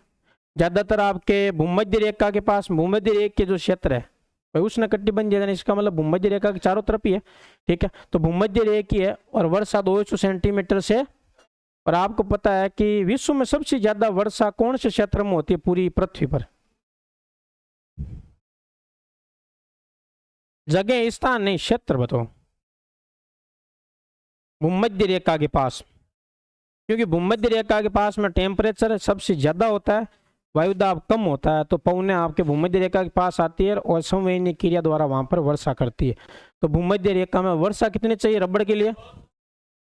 ज्यादातर आपके भूमध्य रेखा के पास, भूमध्य रेखा के जो क्षेत्र है उष्ण कटिबंधीय, इसका मतलब भूमध्य रेखा के चारों तरफ ही है, ठीक है। तो भूमध्य रेखा की है और वर्षा 200 सेंटीमीटर से। और आपको पता है कि विश्व में सबसे ज्यादा वर्षा कौन से क्षेत्र में होती है पूरी पृथ्वी पर? जगह स्थान नहीं, क्षेत्र बताओ। भूमध्य रेखा के पास, क्योंकि भूमध्य रेखा के पास में टेम्परेचर सबसे ज्यादा होता है, वायुदाब कम होता है, तो पवनें आपके भूमध्य रेखा के पास आती है और संवहनीय क्रिया द्वारा वहां पर वर्षा करती है। तो भूमध्य रेखा में वर्षा कितनी चाहिए रबड़ के लिए?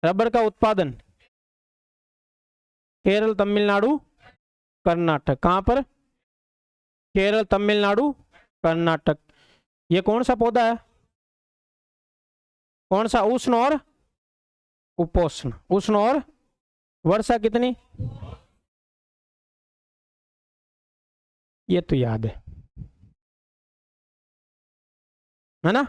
रबड़ का उत्पादन केरल, तमिलनाडु, कर्नाटक। कहां पर? केरल, तमिलनाडु, कर्नाटक। ये कौन सा पौधा है? कौन सा? उष्ण और उपोष्ण। उष्ण और वर्षा कितनी? ये तो याद है ना?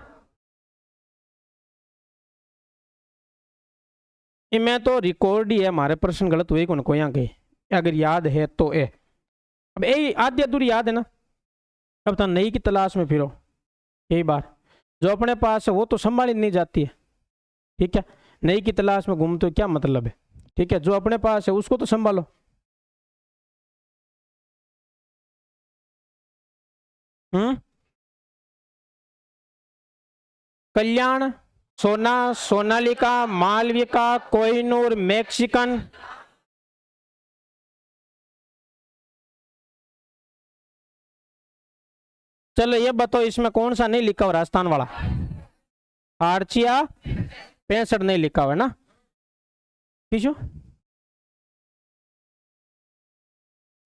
ये मैं तो रिकॉर्ड ही है, हमारे प्रश्न गलत हुए कौन को यहाँ के, अगर याद है तो ए। अब यही आधी अधूरी याद है ना, अब तो नई की तलाश में फिरो। यही बात जो अपने पास है वो तो संभाली नहीं जाती है, ठीक है। नई की तलाश में घूमते क्या मतलब है, ठीक है। जो अपने पास है उसको तो संभालो। कल्याण, सोना, सोनालिका, मालविका, कोहिनूर, मैक्सिकन। चलो ये बताओ, इसमें कौन सा नहीं लिखा हुआ राजस्थान वाला? आर्चिया 65 नहीं लिखा हुआ है ना? किशो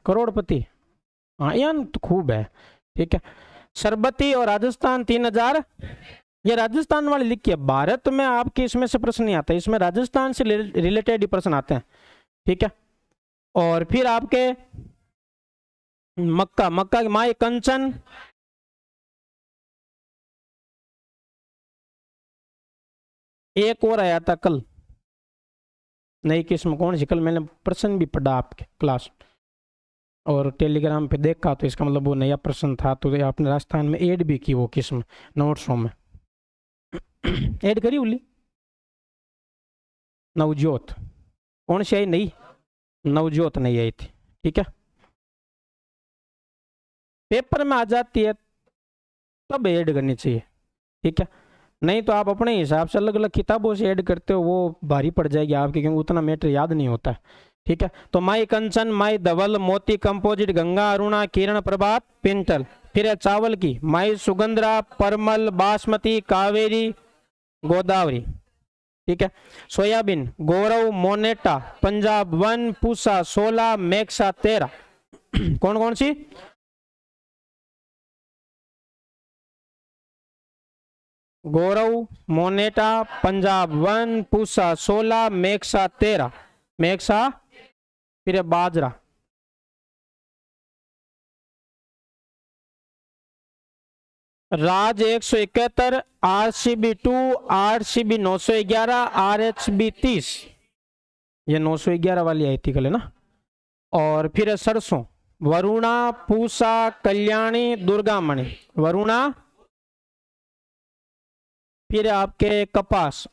करोड़पति, हाँ यार तो खूब है, ठीक है। सरबती और राजस्थान 3000, ये राजस्थान वाले लिखिए। भारत में आपके इसमें से प्रश्न नहीं आता, इसमें राजस्थान से रिलेटेड ही प्रश्न आते हैं, ठीक है। और फिर आपके मक्का, मक्का की माई कंचन, एक और आया था कल नई किस्म, कौन सी? कल मैंने प्रश्न भी पढ़ा आपके क्लास और टेलीग्राम पे देखा, तो इसका मतलब वो नया प्रश्न था, तो आपने राजस्थान में ऐड भी की वो किस्म नोट्सों में ऐड करी उली। नवजोत कौन सी आई? नई नवजोत नहीं आई थी, ठीक है। पेपर में आ जाती है तब ऐड करनी चाहिए, ठीक है। नहीं तो आप अपने हिसाब से अलग अलग किताबों से ऐड करते हो, वो भारी पड़ जाएगी आपके, क्योंकि उतना मैटर याद नहीं होता है, ठीक है। तो माई कंचन, माई धवल, मोती कंपोजिट, गंगा अरुणा, किरण प्रभात, पिंटल। फिर है चावल की माई सुगंधरा, परमल, बासमती, कावेरी, गोदावरी, ठीक है। सोयाबीन गौरव, मोनेटा, पंजाब 1, पूसा 16, मेक्सा 13। कौन कौन सी? गौरव, मोनेटा, पंजाब 1, पूसा 16, मेक्सा 13। मेक्सा। फिर बाजरा, राज 171, RCB 2, RCB 911, RHB 30। ये 911 वाली आई थी कल, है ना। और फिर सरसों वरुणा, पूसा, कल्याणी, दुर्गामणि। वरुणा। फिर आपके कपास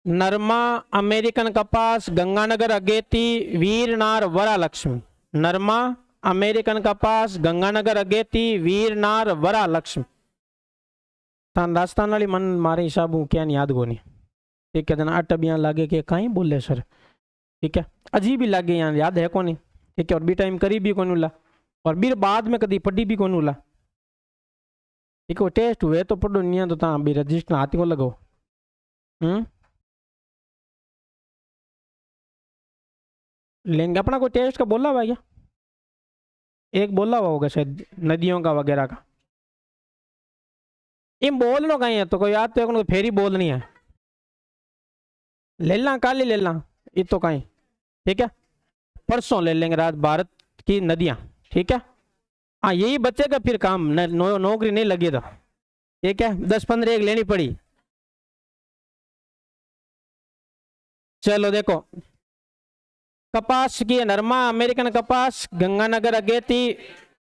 नरमा, अमेरिकन कपास, गंगानगर अगेती, वीरनार, वरा लक्ष्मी। नरमा, अमेरिकन कपास, गंगानगर अगेती, वीरनार, वरा लक्ष्मी। राजस्थान वाली मन मारे हिसाब क्या नहीं याद को नहीं। ठीक है जना अटब यहाँ लागे कि कहीं बोले सर, ठीक है अजीब ही लागे यहाँ याद है कौन, ठीक है और बी टाइम करी भी कौन उला और बी बाद में कभी पढ़ी भी कौन उला, ठीक है टेस्ट हुए तो पढ़ो नहीं तो ता भी रजिस्टर हाथी को लगो। लेंगे अपना कोई टेस्ट का बोला हुआ क्या, एक बोला हुआ होगा शायद नदियों का वगैरह का, इन बोल लो कहीं है तो कोई याद तो फेरी बोलनी है, ले ला काली ले ला ये तो कहीं, ठीक है परसों ले लेंगे रात भारत की नदियां, ठीक है हाँ यही बचेगा फिर काम नौकरी नहीं लगी तो, ठीक है 10-15 एक लेनी पड़ी। चलो देखो कपास की नरमा अमेरिकन कपास गंगानगर अगेती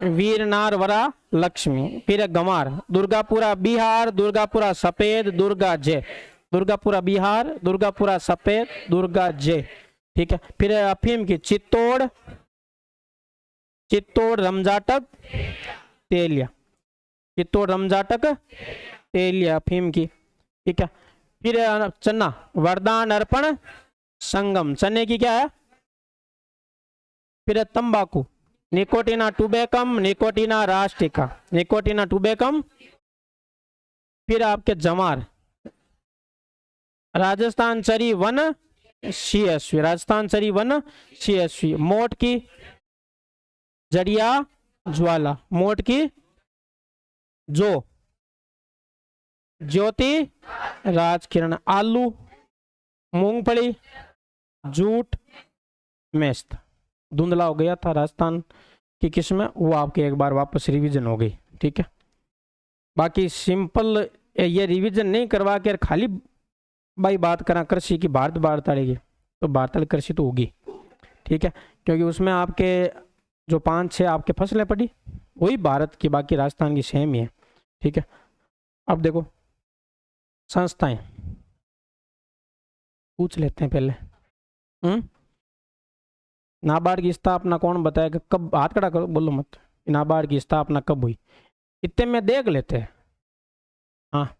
वीरनार वरा लक्ष्मी, फिर गंवार दुर्गापुरा बिहार दुर्गापुरा सफेद दुर्गा जय, दुर्गापुरा बिहार दुर्गापुरा सफेद दुर्गा जय, ठीक है फिर अफीम की चित्तौड़ चित्तौड़ रमजाटक तेलिया, चित्तौड़ रमजाटक तेलिया अफीम की, ठीक है फिर चन्ना वरदान अर्पण संगम चने की क्या है, फिर तंबाकू निकोटिना टुबेकम निकोटिना राष्ट्रिका निकोटिना टुबेकम, फिर आपके जमार राजस्थान चरी वन CSV राजस्थान चरी वन CSV, मोट की जड़िया ज्वाला मोट की जो ज्योति राजकिरण, आलू मूंगफली जूट मेस्त, धुंधला हो गया था राजस्थान की किस्म वो आपके एक बार वापस रिवीजन हो गई, ठीक है बाकी सिंपल ये रिवीजन नहीं करवा के खाली भाई बात करा कृषि की भारत वार्ताड़ेगी तो वार्ताल कृषि तो होगी, ठीक है क्योंकि उसमें आपके जो 5-6 आपके फसलें पड़ी वही भारत की बाकी राजस्थान की सेम ही है, ठीक है। अब देखो संस्थाएं पूछ लेते हैं पहले, नाबार्ड की स्थापना कौन बताएगा, कब हाथ खड़ा करो बोलो मत, नाबार्ड की स्थापना कब हुई इतने में देख लेते हैं। हाँ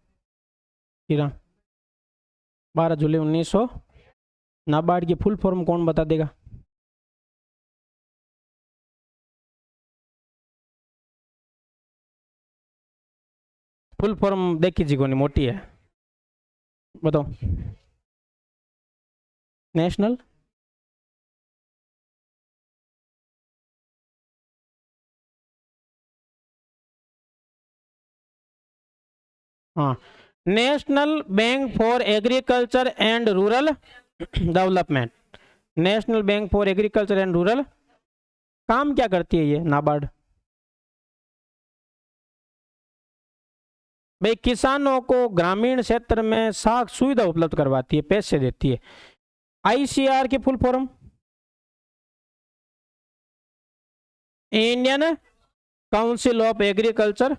12 जुलाई 1900। नाबार्ड की फुल फॉर्म कौन बता देगा, फुल फॉर्म देखी जी कोनी मोटी है बताओ, नेशनल हाँ national bank for agriculture and rural development, national bank for agriculture and rural काम क्या करती है ये नाबार्ड, भाई किसानों को ग्रामीण क्षेत्र में साख सुविधा उपलब्ध करवाती है, पैसे देती है। ICR की full form Indian council of agriculture,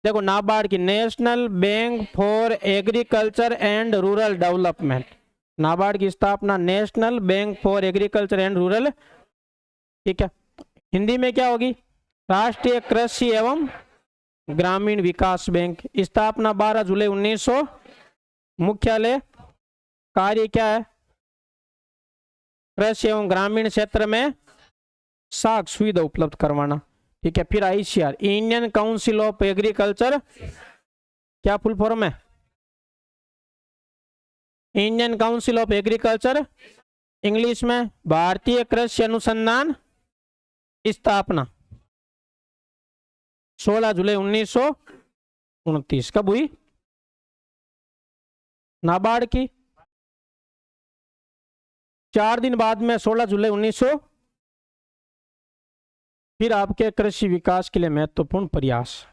देखो नाबार्ड की national bank for agriculture and rural development, NABARD की स्थापना national bank for agriculture and rural, ठीक है हिंदी में क्या होगी, राष्ट्रीय कृषि एवं ग्रामीण विकास बैंक, स्थापना 12 जुलाई 1900, मुख्यालय कार्य क्या है, कृषि एवं ग्रामीण क्षेत्र में साख सुविधा उपलब्ध करवाना, ठीक है। फिर ICR Indian council of agriculture क्या फुल फॉर्म है, Indian council of agriculture, English में भारतीय कृषि अनुसंधान, स्थापना 16 जुलाई 1929, कब हुई नाबार्ड की, 4 दिन बाद में 16 जुलाई 1900। फिर आपके कृषि विकास के लिए महत्वपूर्ण प्रयास,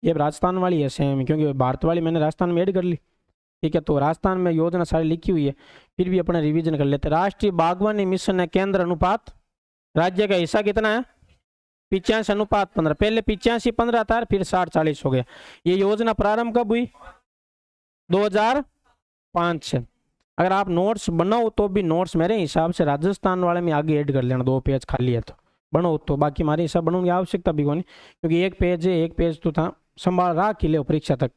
ये राजस्थान वाली है सेम क्योंकि भारत वाली मैंने राजस्थान में ऐड कर ली, ठीक है तो राजस्थान में योजना सारी लिखी हुई है, फिर भी अपना रिवीजन कर लेते। राष्ट्रीय बागवानी मिशन है, केंद्र अनुपात राज्य का हिस्सा कितना है 85:15, पहले 85-15 था फिर 60-40 हो गया। ये योजना प्रारंभ कब हुई 2005 से। अगर आप नोट्स बनाओ तो भी नोट्स मेरे हिसाब से राजस्थान वाले में आगे ऐड कर लेना, 2 पेज खाली है तो बनो, तो बाकी हमारे हिसाब बनने की आवश्यकता भी कोनी क्योंकि 1 पेज है, 1 पेज तो था संभाल रहा कि ले परीक्षा तक।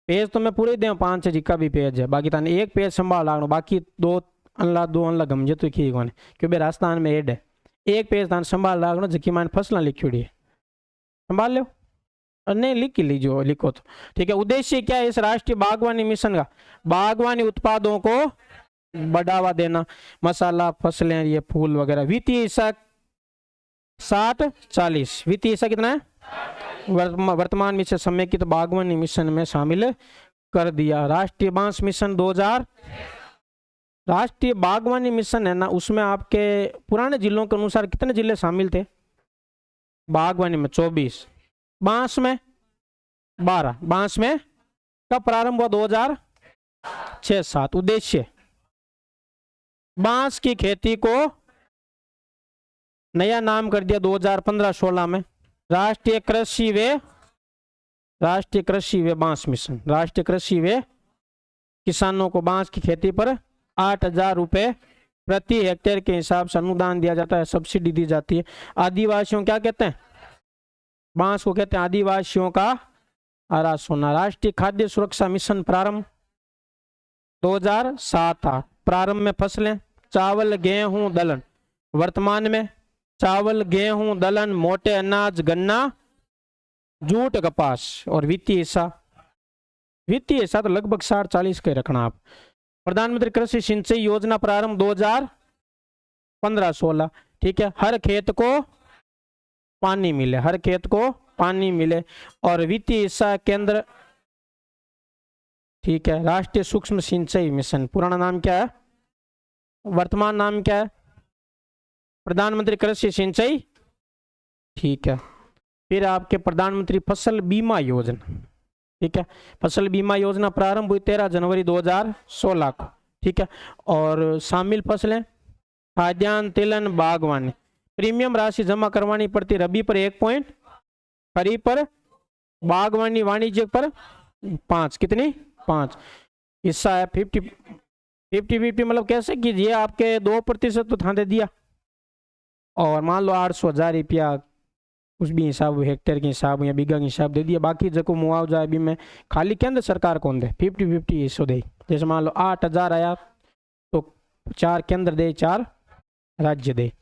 पेज तो मैं पूरे दें 5 जिका भी पेज है, बाकी ताने एक पेज संभाल लागनो, बाकी दो अनला गमजे तो की कोने क्योंकि राजस्थान में एड है। एक पेज तान संभाल लागनो जकी मान फसला लिखी है, संभाल लो और नहीं लिख लीजिए, लिखो तो ठीक है। उद्देश्य क्या है इस राष्ट्रीय बागवानी मिशन का? बागवानी उत्पादों को बढ़ावा देना, मसाला, फसलें, ये फूल वगैरह। वित्तीय हिस्सा 60-40, वित्तीय हिस्सा कितना है? वर्तमान में से समेकित तो बागवानी मिशन में शामिल कर दिया। राष्ट्रीय बांस मिशन 2000, राष्ट्रीय बागवानी मिशन है ना, उसमें आपके पुराने जिलों के अनुसार कितने जिले शामिल थे? बागवानी में 24, बांस में 12। बांस में कब प्रारंभ हुआ? 2006-7। उद्देश्य बांस की खेती को नया नाम कर दिया 2015-16 में, राष्ट्रीय कृषि वे बांस मिशन। राष्ट्रीय कृषि वे किसानों को बांस की खेती पर 8,000 रुपए प्रति हेक्टेयर के हिसाब से अनुदान दिया जाता है, सब्सिडी दी जाती है। आदिवासियों क्या कहते हैं? बांस को कहते हैं आदिवासियों का हरा सोना। राष्ट्रीय खाद्य सुरक्षा मिशन प्रारंभ 2007-8। प्रारंभ में फसलें चावल, गेहूं, दलहन। वर्तमान में चावल, गेहूं, दलहन, मोटे अनाज, गन्ना, जूट, कपास। और वित्तीय हिस्सा तो लगभग 60-40 के रखना आप। प्रधानमंत्री कृषि सिंचाई योजना प्रारंभ 2015-16, ठीक है। हर खेत को पानी मिले, हर खेत को पानी मिले। और वित्तीय हिस्सा केंद्र, ठीक है। राष्ट्रीय सूक्ष्म सिंचाई मिशन, पुराना नाम क्या है? वर्तमान नाम क्या है? प्रधानमंत्री कृषि सिंचाई, ठीक है। फिर आपके प्रधानमंत्री फसल बीमा योजना, ठीक है। फसल बीमा योजना प्रारंभ हुई 13 जनवरी 2016 को, ठीक है। और शामिल फसलें खाद्यान्न, तिलहन, बागवानी। प्रीमियम राशि जमा करवानी पड़ती, रबी पर 1 पॉइंट, खरीफ पर, बागवानी वाणिज्यिक पर 5। कितनी? 5। हिस्सा है 50-50, मतलब कैसे कि ये आपके 2% तो था दे दिया, और मान लो 800,000 रुपया कुछ भी हिसाब, हेक्टेयर के हिसाब या बीघा के हिसाब दे दिया। बाकी जो मुआवजा अभी में खाली केंद्र सरकार कौन दे? 50-50 हिस्सों दे। जैसे मान लो 8,000 आया तो 4 केंद्र दे, 4 राज्य दे।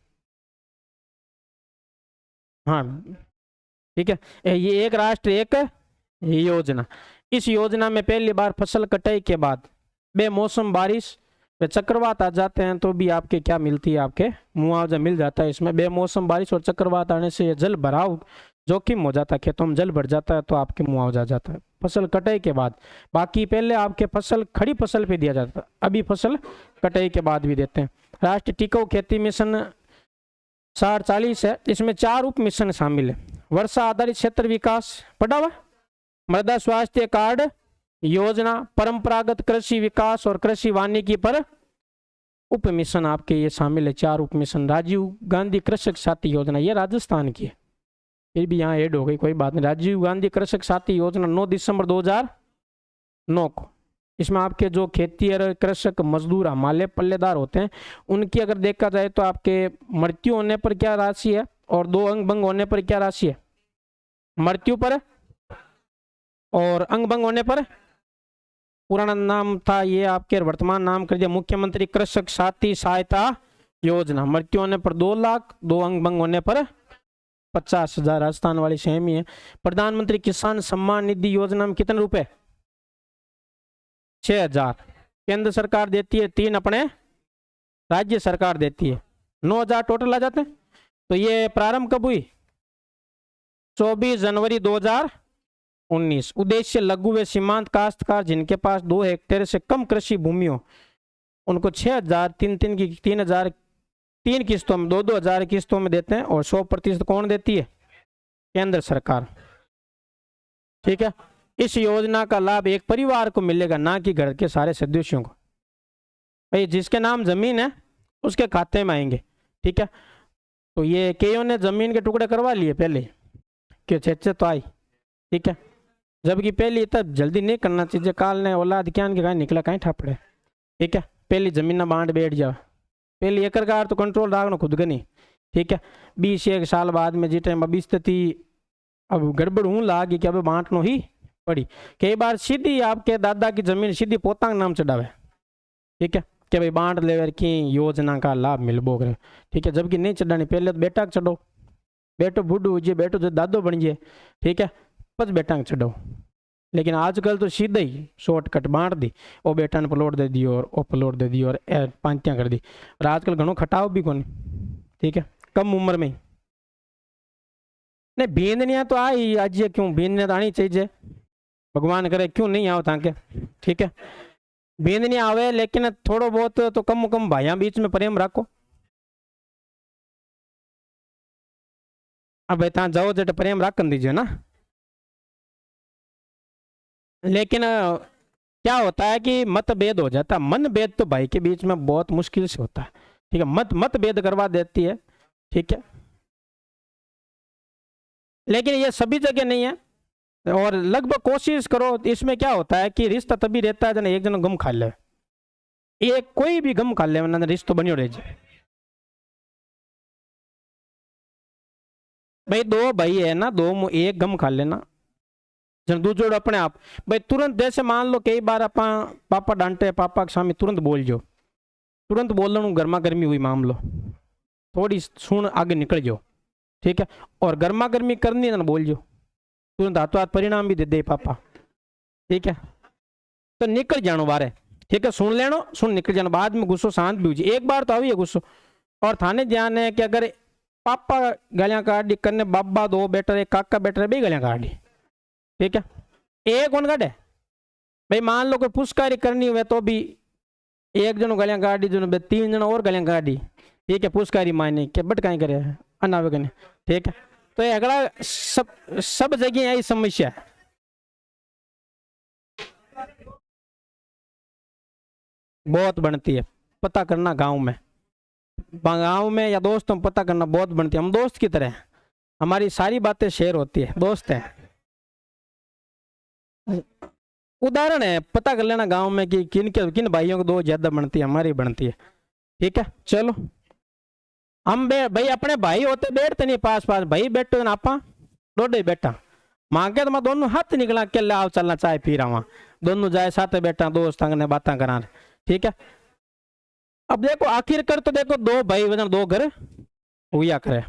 हाँ ठीक है। ये एक राष्ट्र एक योजना। इस योजना में पहली बार फसल कटाई के बाद बेमौसम बारिश व चक्रवात आ जाते हैं तो भी आपके क्या मिलती है? आपके मुआवजा मिल जाता है। इसमें बेमौसम बारिश और चक्रवात आने से जल भराव जोखिम हो जाता है, खेतों में जल भर जाता है तो आपके मुआवजा जाता है फसल कटाई के बाद। बाकी पहले आपके फसल खड़ी फसल पे दिया जाता है, अभी फसल कटाई के बाद भी देते हैं। राष्ट्रीय टिकाऊ खेती मिशन 60-40 है। इसमें 4 उप मिशन शामिल है। वर्षा आधारित क्षेत्र विकास पड़ा हुआ, मृदा स्वास्थ्य कार्ड योजना, परंपरागत कृषि विकास और कृषि वानिकी पर उप मिशन आपके ये शामिल है। 4 उप मिशन। राजीव गांधी कृषक साथी योजना, ये राजस्थान की है, फिर भी यहाँ ऐड हो गई, कोई बात नहीं। राजीव गांधी कृषक साथी योजना 9 दिसंबर 2009 को। इसमें आपके जो खेती और कृषक मजदूर हमारे पल्लेदार होते हैं उनकी अगर देखा जाए तो आपके मृत्यु होने पर क्या राशि है और 2 अंग भंग होने पर क्या राशि है? मृत्यु पर और अंग भंग होने पर, पुराना नाम था ये आपके, वर्तमान नाम कर दिया मुख्यमंत्री कृषक साथी सहायता योजना। मृत्यु होने पर 2 लाख, 2 अंग भंग होने पर 50,000। राजस्थान वाली सेम ही है। प्रधानमंत्री किसान सम्मान निधि योजना में कितने रुपए? 6,000 केंद्र सरकार देती है, 3 अपने राज्य सरकार देती है, 9,000 टोटल आ जाते हैं। तो ये प्रारंभ कब हुई? 24 जनवरी 2019। उद्देश्य लघु व सीमांत काश्तकार जिनके पास 2 हेक्टेयर से कम कृषि भूमि हो उनको 6,000 3 किस्तों में 2,000 किस्तों में देते हैं। और 100% कौन देती है? केंद्र सरकार, ठीक है। इस योजना का लाभ एक परिवार को मिलेगा, ना कि घर के सारे सदस्यों को। भाई जिसके नाम जमीन है उसके खाते में आएंगे, ठीक है। तो ये केयों ने जमीन के टुकड़े करवा लिए पहले कि छे तो आई, ठीक है। जबकि पहले इतना जल्दी नहीं करना चाहिए, काल ने औलाद ज्ञान के कहीं निकला कहीं ठापड़े, ठीक है। पहली जमीन ना बांट बैठ जाओ, पहले एक कार तो कंट्रोल रखना खुद का नहीं, ठीक है। 21 साल बाद में जिस टाइम अभी स्थिति अब गड़बड़ हूँ लागी कि अब बांटनो ही पड़ी। कई बार सीधी आपके दादा की जमीन सीधी पोता नाम चढ़ावे, ठीक है, कि भाई बांट ले की योजना का लाभ मिलबो करे, ठीक है, जबकि नहीं चढ़ानी, पहले तो बेटा चढ़ो, बेटो बूढ़ो हो जाए, बेटो जो दादो बन जाए, ठीक है, पच बेटा चढ़ो। लेकिन आजकल तो सीधे ही शॉर्टकट बांट दी, ओ बेटा ने प्लॉट दे दी और ओ प्लॉट दे दी और पांतियां कर दी। और आजकल घणो खटाव भी कोनी, ठीक है, कम उम्र में ही। नहीं बींदनिया तो आई आज, क्यों बींदनिया तो आनी चाहिए, भगवान करे क्यों नहीं आओ ताके, ठीक है, बींदनिया आवे, लेकिन थोड़ो बहुत तो कम भाइयों बीच में प्रेम रखो। अब ता जाओ जो प्रेम रख दीजिए ना। लेकिन क्या होता है कि मतभेद हो जाता है, मनभेद तो भाई के बीच में बहुत मुश्किल से होता है, ठीक है, मतभेद करवा देती है, ठीक है, लेकिन ये सभी जगह नहीं है। और लगभग कोशिश करो, इसमें क्या होता है कि रिश्ता तभी रहता है जब एक जन गम खा ले, एक कोई भी गम खा ले वरना रिश्तो बनियो रह जाए। भाई दो भाई है ना, दो एक गम खा लेना, जन दूजोड़ अपने आप, भाई तुरंत जैसे मान लो कई बार आप पापा डांटे, पापा के सामने तुरंत बोल जो, तुरंत बोलने गर्मा गर्मी हुई मामलो, थोड़ी सुन आगे निकल जाओ, ठीक है, और गर्मा गर्मी करनी है ना बोल जो, तुरंत हाथों हाथ परिणाम भी दे दे पापा, ठीक है, तो निकल जानो बारे, ठीक है, सुन लेनो, सुन निकल जानो, बाद में गुस्सो शांत भी हो जाए, एक बार तो आई है गुस्सो। और थाने ध्यान है कि अगर पापा गालियां काट दी करने, बाबा दो बेटर एक काका बेटर भी गालियां काट दी, ठीक है, एक कौन काटे, भाई मान लो कोई पुष्कारी करनी हुए तो भी एक जन गालियां काट दी, जो तीन जन और गालियां काट दी, ठीक है, पुष्कारी मायने के बट कहीं करे अनावे कने, ठीक है, तो ये अगला सब जगह यही समस्या है। बहुत बनती है, पता करना गांव में या दोस्तों में पता करना बहुत बनती है। हम दोस्त की तरह, हमारी सारी बातें शेयर होती है, दोस्त है। उदाहरण है, पता कर लेना गांव में कि किन भाइयों को दो ज्यादा बनती है, हमारी बनती है, ठीक है। चलो हम भाई अपने भाई होते बैठते नहीं पास भाई बैठो ना, आपा डोडे बैठा मांगे तो मैं दोनों हाथ निकला के ले आओ चलना चाय पी रहा वहां, दोनों जाए साथ बैठा दोस्त ने बातें करा, ठीक है। अब देखो आखिर कर तो देखो दो भाई वजन दो घर हुआ करे,